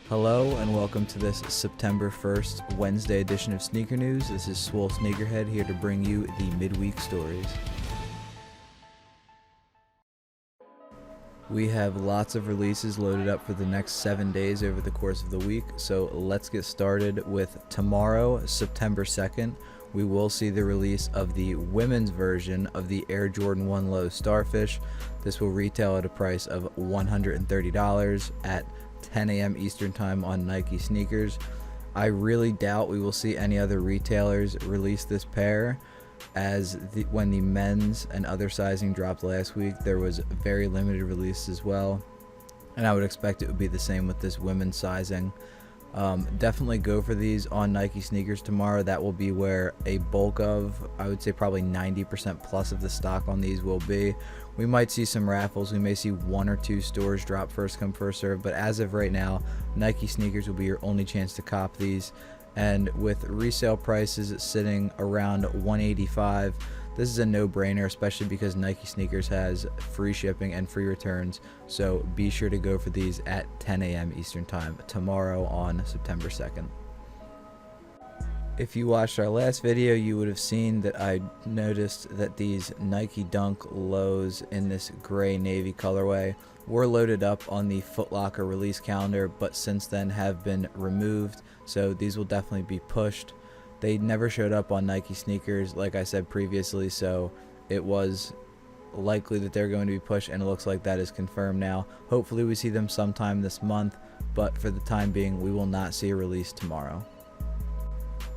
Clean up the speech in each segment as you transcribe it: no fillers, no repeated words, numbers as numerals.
Hello and welcome to this September 1st Wednesday edition of Sneaker News. This is Swole Sneakerhead here to bring you the midweek stories. We have lots of releases loaded up for the next 7 days over the course of the week, so let's get started with tomorrow, September 2nd. We will see the release of the women's version of the Air Jordan 1 Low Starfish. This will retail at a price of $130 at 10 a.m. Eastern Time on Nike sneakers. I really doubt we will see any other retailers release this pair, as when the men's and other sizing dropped last week, there was very limited release as well, and I would expect it would be the same with this women's sizing. Definitely go for these on Nike sneakers tomorrow. That will be where a bulk of, I would say probably 90% plus of the stock on these will be. We might see some raffles. We may see 1 or 2 stores drop first come first serve, but as of right now, Nike sneakers will be your only chance to cop these. And with resale prices sitting around $185, this is a no-brainer, especially because Nike sneakers has free shipping and free returns. So be sure to go for these at 10 a.m. Eastern Time tomorrow on September 2nd. If you watched our last video, you would have seen that I noticed that these Nike Dunk lows in this gray navy colorway were loaded up on the Foot Locker release calendar, but since then have been removed, so these will definitely be pushed. They never showed up on Nike sneakers, like I said previously, so it was likely that they're going to be pushed, and it looks like that is confirmed now. Hopefully we see them sometime this month, but for the time being, we will not see a release tomorrow.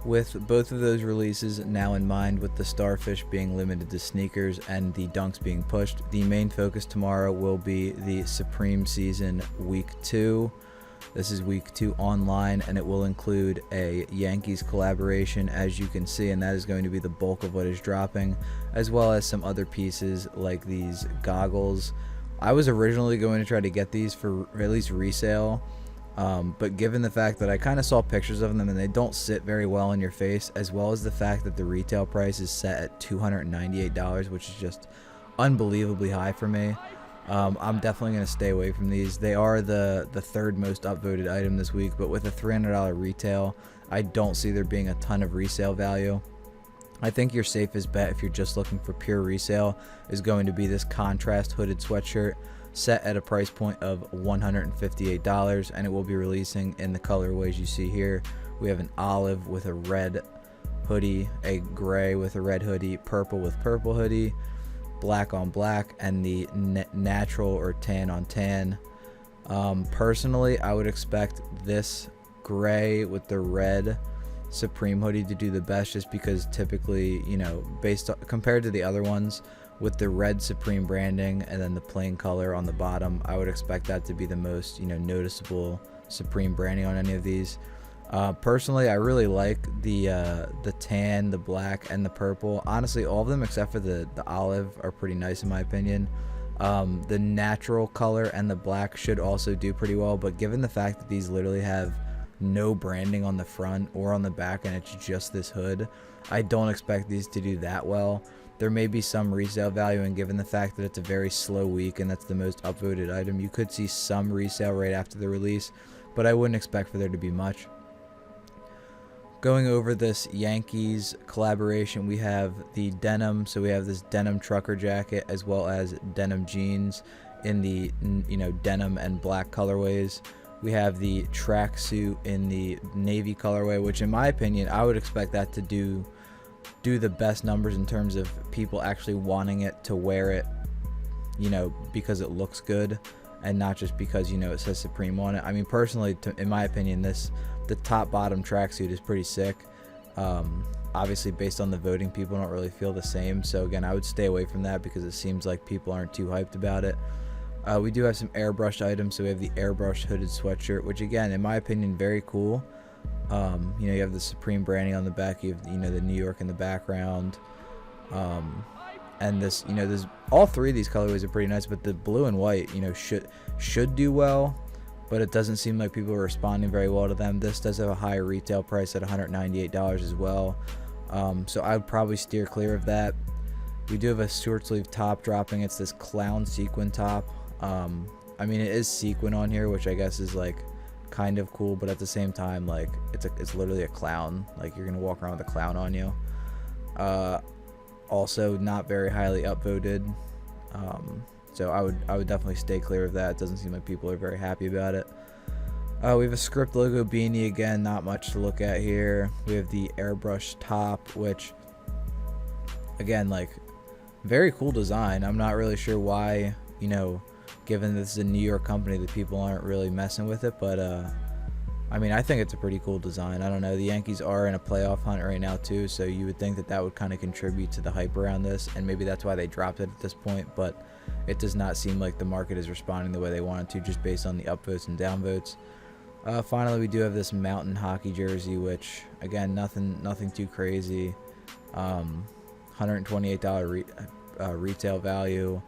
With both of those releases now in mind, with the Starfish being limited to sneakers and the Dunks being pushed, the main focus tomorrow will be the Supreme Season Week 2. This is Week 2 online, and it will include a Yankees collaboration, as you can see, and that is going to be the bulk of what is dropping, as well as some other pieces like these goggles. I was originally going to try to get these for at least resale, but given the fact that I kind of saw pictures of them and they don't sit very well in your face, as well as the fact that the retail price is set at $298, which is just unbelievably high for me, I'm definitely going to stay away from these. They are the third most upvoted item this week, but with a $300 retail, I don't see there being a ton of resale value. I think your safest bet, if you're just looking for pure resale, is going to be this contrast hooded sweatshirt, set at a price point of $158, and it will be releasing in the colorways you see here. We have an olive with a red hoodie, a gray with a red hoodie, purple with purple hoodie, black on black, and the natural or tan on tan. Personally, I would expect this gray with the red Supreme hoodie to do the best, just because typically, you know, compared to the other ones, with the red Supreme branding and then the plain color on the bottom, I would expect that to be the most, you know, noticeable Supreme branding on any of these. Personally, I really like the tan, the black, and the purple. Honestly, all of them except for the olive are pretty nice in my opinion. The natural color and the black should also do pretty well, but given the fact that these literally have no branding on the front or on the back and it's just this hood, I don't expect these to do that well. There may be some resale value, and given the fact that it's a very slow week and that's the most upvoted item, you could see some resale right after the release, but I wouldn't expect for there to be much. Going over this Yankees collaboration, we have the denim, so we have this denim trucker jacket as well as denim jeans in the, you know, denim and black colorways. We have the tracksuit in the navy colorway, which in my opinion, I would expect that to do the best numbers in terms of people actually wanting it to wear it, you know, because it looks good and not just because, you know, it says Supreme on it. I mean, personally, in my opinion, the top bottom tracksuit is pretty sick. Obviously, based on the voting, people don't really feel the same, so again, I would stay away from that because it seems like people aren't too hyped about it. We do have some airbrushed items, so we have the airbrushed hooded sweatshirt, which again, in my opinion, very cool. You know, you have the Supreme branding on the back, you have, you know, the New York in the background, and this, you know, all three of these colorways are pretty nice, but the blue and white, you know, should do well, but it doesn't seem like people are responding very well to them. This does have a higher retail price at $198 as well, so I would probably steer clear of that. We do have a short sleeve top dropping. It's this clown sequin top. I mean, it is sequin on here, which I guess is like kind of cool, but at the same time, like, it's literally a clown. Like, you're gonna walk around with a clown on you. Also not very highly upvoted. So I would definitely stay clear of that. It doesn't seem like people are very happy about it. We have a script logo beanie, again, not much to look at here. We have the airbrush top, which, again, like, very cool design. I'm not really sure why, you know, given this is a New York company, that people aren't really messing with it, but I mean, I think it's a pretty cool design. I don't know, the Yankees are in a playoff hunt right now too, so you would think that that would kind of contribute to the hype around this, and maybe that's why they dropped it at this point, but it does not seem like the market is responding the way they wanted to, just based on the upvotes and downvotes. Finally, we do have this mountain hockey jersey, which, again, nothing too crazy. $128 retail value,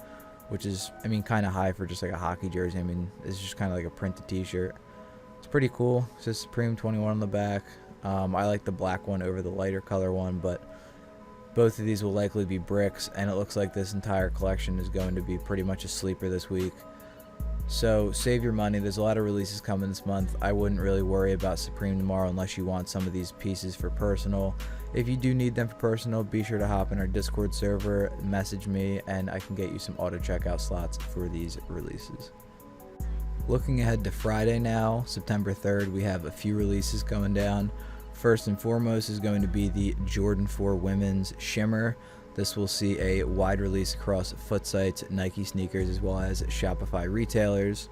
which is, I mean, kind of high for just like a hockey jersey. I mean, it's just kind of like a printed t-shirt. It's pretty cool. It says Supreme 21 on the back. I like the black one over the lighter color one, but both of these will likely be bricks, and it looks like this entire collection is going to be pretty much a sleeper this week. So save your money. There's a lot of releases coming this month. I wouldn't really worry about Supreme tomorrow unless you want some of these pieces for personal. If you do need them for personal, be sure to hop in our Discord server, message me, and I can get you some auto checkout slots for these releases. Looking ahead to Friday now, September 3rd, we have a few releases going down. First and foremost is going to be the Jordan 4 Women's Shimmer. This will see a wide release across foot sites, Nike sneakers, as well as Shopify retailers.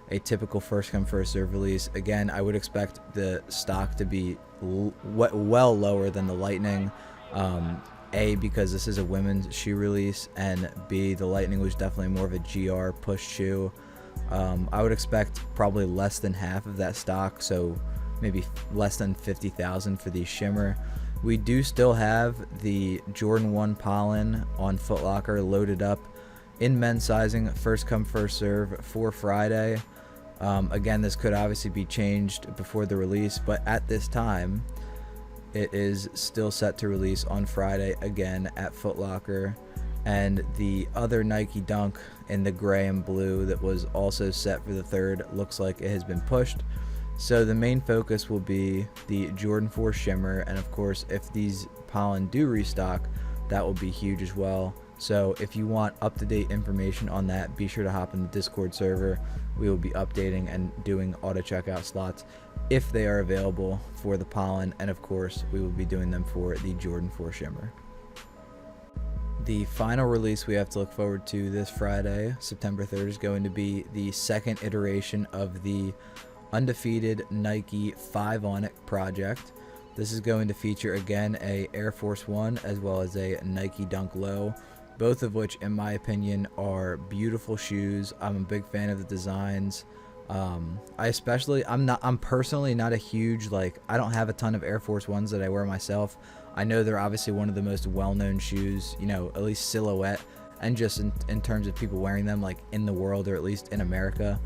A typical first come first serve release. Again, I would expect the stock to be well lower than the Lightning. A, because this is a women's shoe release, and B, the Lightning was definitely more of a GR push shoe. I would expect probably less than half of that stock, so maybe less than 50,000 for the Shimmer. We do still have the Jordan 1 Pollen on Foot Locker loaded up in men's sizing, first come first serve for Friday. Again, this could obviously be changed before the release, but at this time it is still set to release on Friday again at Foot Locker. And the other Nike Dunk in the gray and blue that was also set for the 3rd looks like it has been pushed. So the main focus will be the Jordan 4 Shimmer, and of course, if these Pollen do restock, that will be huge as well. So if you want up-to-date information on that, be sure to hop in the Discord server. We will be updating and doing auto checkout slots if they are available for the Pollen, and of course, we will be doing them for the Jordan 4 Shimmer. The final release we have to look forward to this Friday, September 3rd, is going to be the second iteration of the Undefeated Nike 5 On It project. This is going to feature again a Air Force One as well as a Nike Dunk Low, both of which in my opinion are beautiful shoes. I'm a big fan of the designs. I'm personally not a huge, like, I don't have a ton of Air Force Ones that I wear myself. I know they're obviously one of the most well-known shoes, you know, at least silhouette and just in terms of people wearing them, like, in the world, or at least in America.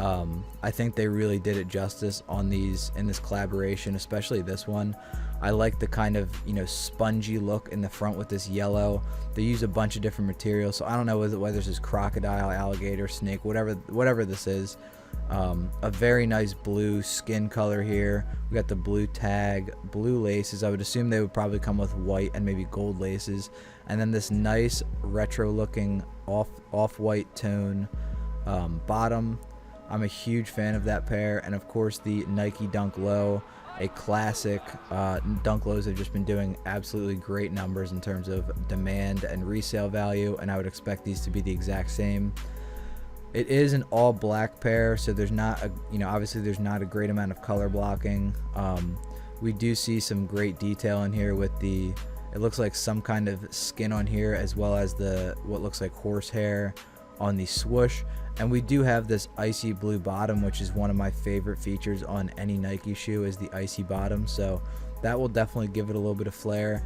I think they really did it justice on these in this collaboration, especially this one. I like the kind of, you know, spongy look in the front with this yellow. They use a bunch of different materials, so I don't know whether this is crocodile, alligator, snake, whatever this is. A very nice blue skin color here. We got the blue tag, blue laces. I would assume they would probably come with white and maybe gold laces, and then this nice retro looking off-white tone bottom. I'm a huge fan of that pair, and of course the Nike Dunk Low, a classic. Dunk Lows have just been doing absolutely great numbers in terms of demand and resale value, and I would expect these to be the exact same. It is an all black pair, so there's not obviously there's not a great amount of color blocking. We do see some great detail in here with it looks like some kind of skin on here, as well as what looks like horsehair on the swoosh. And we do have this icy blue bottom, which is one of my favorite features on any Nike shoe, is the icy bottom. So that will definitely give it a little bit of flair.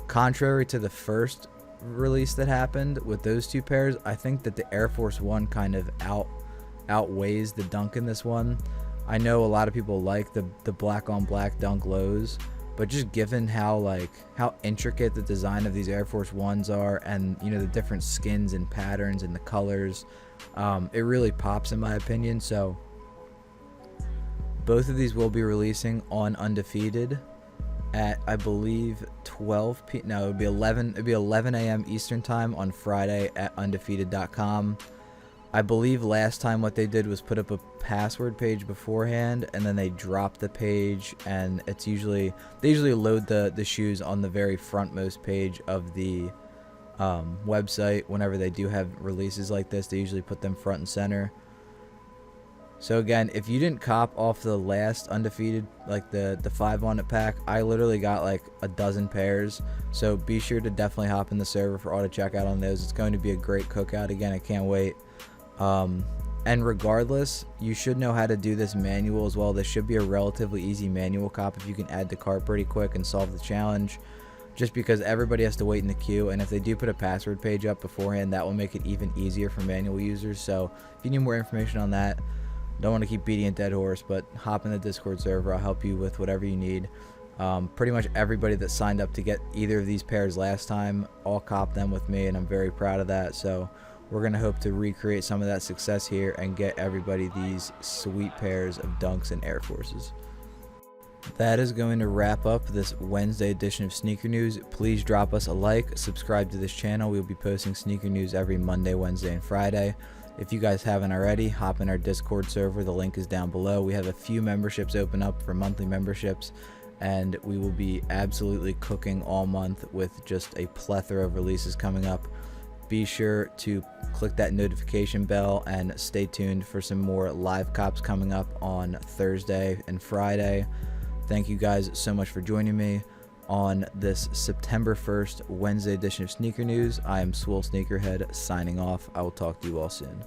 Contrary to the first release that happened with those two pairs, I think that the Air Force One kind of outweighs the Dunk in this one. I know a lot of people like the black on black Dunk Lows, but just given how intricate the design of these Air Force Ones are, and you know, the different skins and patterns and the colors, it really pops in my opinion. So Both of these will be releasing on Undefeated at, I believe, 12 p. No, it would be 11 a.m. Eastern time on Friday at undefeated.com. I believe last time what they did was put up a password page beforehand, and then they dropped the page, and they usually load the shoes on the very frontmost page of the website. Whenever they do have releases like this, they usually put them front and center. So again, if you didn't cop off the last Undefeated, like the 5-on-it pack, I literally got like a dozen pairs. So be sure to definitely hop in the server for auto checkout on those. It's going to be a great cookout. Again, I can't wait. And regardless, you should know how to do this manual as well. This should be a relatively easy manual cop if you can add to cart pretty quick and solve the challenge. Just because everybody has to wait in the queue, and if they do put a password page up beforehand, that will make it even easier for manual users. So if you need more information on that, don't want to keep beating a dead horse, but hop in the Discord server. I'll help you with whatever you need. Pretty much everybody that signed up to get either of these pairs last time all copped them with me, and I'm very proud of that. So we're going to hope to recreate some of that success here and get everybody these sweet pairs of Dunks and Air Forces. That is going to wrap up this Wednesday edition of Sneaker News. Please drop us a like, subscribe to this channel. We'll be posting sneaker news every Monday, Wednesday, and Friday. If you guys haven't already, hop in our Discord server. The link is down below. We have a few memberships open up for monthly memberships, and we will be absolutely cooking all month with just a plethora of releases coming up. Be sure to click that notification bell and stay tuned for some more live cops coming up on Thursday and Friday. Thank you guys so much for joining me on this September 1st Wednesday edition of Sneaker News. I am Swole Sneakerhead signing off. I will talk to you all soon.